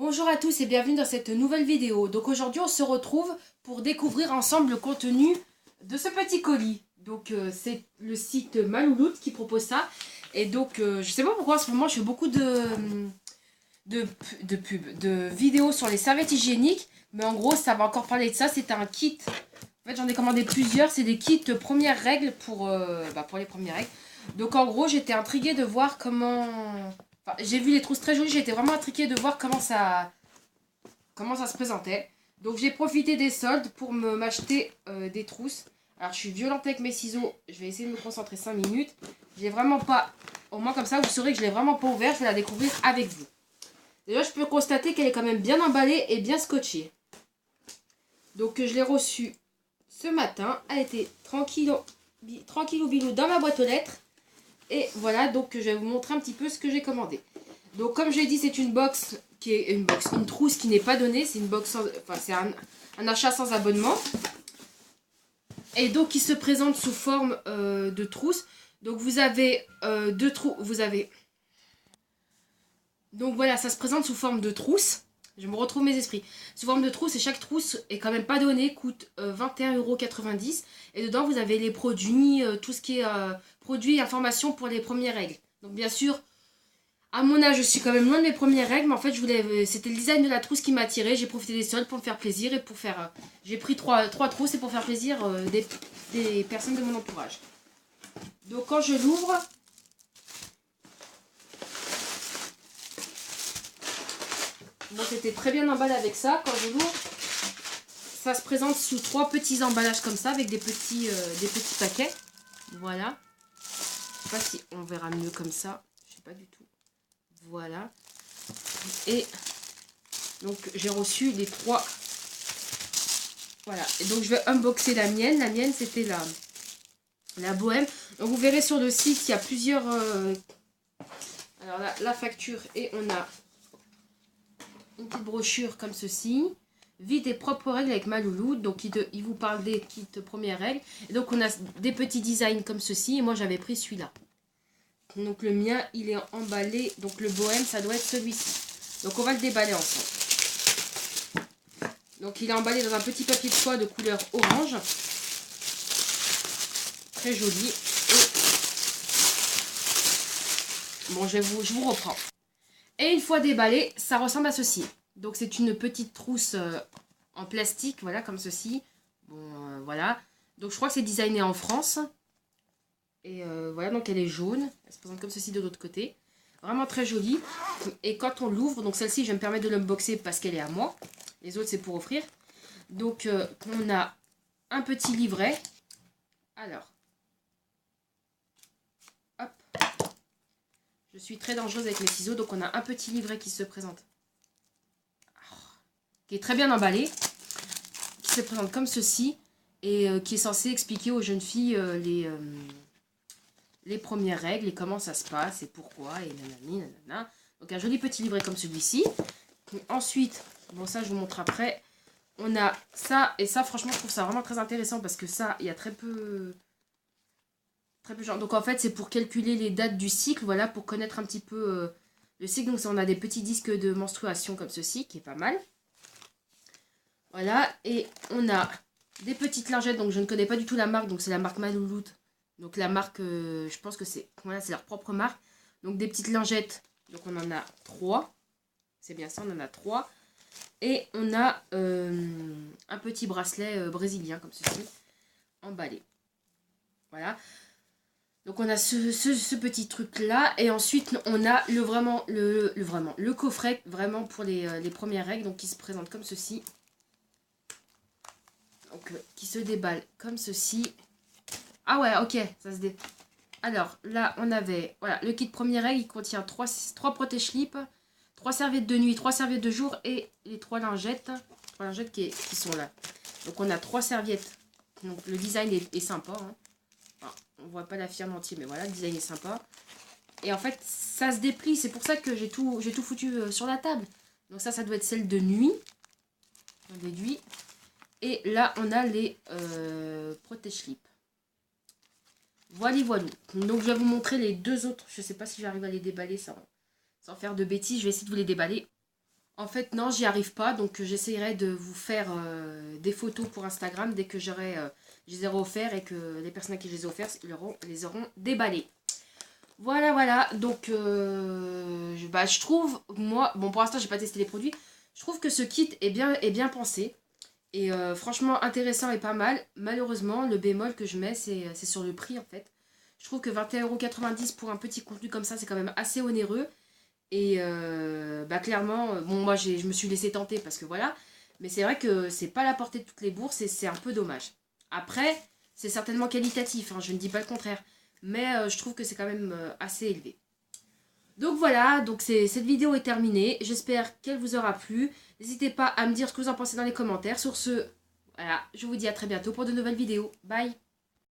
Bonjour à tous et bienvenue dans cette nouvelle vidéo. Donc aujourd'hui on se retrouve pour découvrir ensemble le contenu de ce petit colis. Donc c'est le site Malouloute qui propose ça. Et donc je sais pas pourquoi en ce moment je fais beaucoup de vidéos sur les serviettes hygiéniques. Mais en gros ça va encore parler de ça. C'est un kit. En fait j'en ai commandé plusieurs. C'est des kits premières règles pour les premières règles. Donc en gros j'étais intriguée de voir comment... Enfin, j'ai vu les trousses très jolies, j'étais vraiment intriguée de voir comment ça se présentait. Donc j'ai profité des soldes pour m'acheter des trousses. Alors je suis violente avec mes ciseaux, je vais essayer de me concentrer 5 minutes. Je l'ai vraiment pas, au moins comme ça vous saurez que je l'ai vraiment pas ouvert, je vais la découvrir avec vous. Déjà je peux constater qu'elle est quand même bien emballée et bien scotchée. Donc je l'ai reçue ce matin, elle était tranquille ou bilou dans ma boîte aux lettres. Et voilà, donc je vais vous montrer un petit peu ce que j'ai commandé. Donc comme j'ai dit, c'est une box qui est une trousse qui n'est pas donnée. C'est une box c'est un achat sans abonnement. Et donc qui se présente sous forme de trousse. Donc vous avez deux trous. Donc voilà, ça se présente sous forme de trousse. Je me retrouve mes esprits. Sous forme de trousse, et chaque trousse est quand même pas donnée, coûte 21,90 €. Et dedans, vous avez les produits, tout ce qui est produits et informations pour les premières règles. Donc bien sûr, à mon âge, je suis quand même loin de mes premières règles, mais en fait, c'était le design de la trousse qui m'a attiré. J'ai profité des soldes pour me faire plaisir et pour faire... j'ai pris trois trousses et pour faire plaisir des personnes de mon entourage. Donc quand je l'ouvre... Donc c'était très bien emballé avec ça. Quand je l'ouvre, ça se présente sous 3 petits emballages comme ça, avec des petits paquets. Voilà. Je sais pas si on verra mieux comme ça. Je sais pas du tout. Voilà. Et donc j'ai reçu les 3. Voilà. Et donc je vais unboxer la mienne. La mienne c'était la Bohème. Donc vous verrez sur le site, il y a plusieurs... Alors là, la facture, et on a une petite brochure comme ceci. Vite et propres règles avec Malouloute. Donc il vous parle des kits premières règles. Et donc on a des petits designs comme ceci. Et moi j'avais pris celui-là. Donc le mien il est emballé. Donc le Bohème ça doit être celui-ci. Donc on va le déballer ensemble. Donc il est emballé dans un petit papier de soie de couleur orange. Très joli. Et... bon, je vous reprends. Et une fois déballé, ça ressemble à ceci. Donc c'est une petite trousse en plastique, voilà, comme ceci. Bon, voilà. Donc je crois que c'est designé en France. Et voilà, donc elle est jaune. Elle se présente comme ceci de l'autre côté. Vraiment très jolie. Et quand on l'ouvre, donc celle-ci, je vais me permettre de l'unboxer parce qu'elle est à moi. Les autres, c'est pour offrir. Donc on a un petit livret. Alors. Hop. Je suis très dangereuse avec mes ciseaux. Donc on a un petit livret qui se présente. Qui est très bien emballé. Qui se présente comme ceci. Et qui est censé expliquer aux jeunes filles les premières règles et comment ça se passe et pourquoi et nanani nanana. Donc un joli petit livret comme celui-ci. Ensuite, bon ça je vous montre après, on a ça, et ça franchement je trouve ça vraiment très intéressant parce que ça il y a très peu de gens. Donc en fait c'est pour calculer les dates du cycle, voilà, pour connaître un petit peu le cycle. Donc ça, on a des petits disques de menstruation comme ceci qui est pas mal. Voilà, et on a des petites lingettes, donc je ne connais pas du tout la marque, donc c'est la marque Malouloute. Donc la marque, je pense que c'est leur propre marque. Donc des petites lingettes, donc on en a 3. C'est bien ça, on en a 3. Et on a un petit bracelet brésilien comme ceci, emballé. Voilà. Donc on a ce petit truc là. Et ensuite on a le coffret vraiment pour les premières règles. Donc qui se présente comme ceci. Donc qui se déballe comme ceci. Ah ouais, ok, ça se dé... Alors, là, on avait... Voilà, le kit première règle, il contient 3 protège-slips, 3 serviettes de nuit, 3 serviettes de jour et les 3 lingettes. 3 lingettes qui sont là. Donc, on a 3 serviettes. Donc, le design est sympa. Hein. Enfin, on voit pas la firme entière, mais voilà, le design est sympa. Et en fait, ça se déplie. C'est pour ça que j'ai tout foutu sur la table. Donc, ça doit être celle de nuit. On déduit. Et là, on a les protège-slips. Voilà, voilà. Donc je vais vous montrer les deux autres. Je ne sais pas si j'arrive à les déballer sans faire de bêtises. Je vais essayer de vous les déballer. En fait, non, j'y arrive pas. Donc, j'essayerai de vous faire des photos pour Instagram dès que je les aurai offerts et que les personnes à qui je les ai offerts les auront déballés. Voilà, voilà. Donc, je trouve, moi, bon, pour l'instant, j'ai pas testé les produits. Je trouve que ce kit est bien pensé. Et franchement, intéressant et pas mal. Malheureusement, le bémol que je mets, c'est sur le prix, en fait. Je trouve que 21,90 € pour un petit contenu comme ça, c'est quand même assez onéreux. Et clairement, bon, moi, je me suis laissé tenter parce que voilà. Mais c'est vrai que c'est pas à la portée de toutes les bourses et c'est un peu dommage. Après, c'est certainement qualitatif, hein, je ne dis pas le contraire. Mais je trouve que c'est quand même assez élevé. Donc voilà, donc cette vidéo est terminée. J'espère qu'elle vous aura plu. N'hésitez pas à me dire ce que vous en pensez dans les commentaires. Sur ce, voilà, je vous dis à très bientôt pour de nouvelles vidéos. Bye!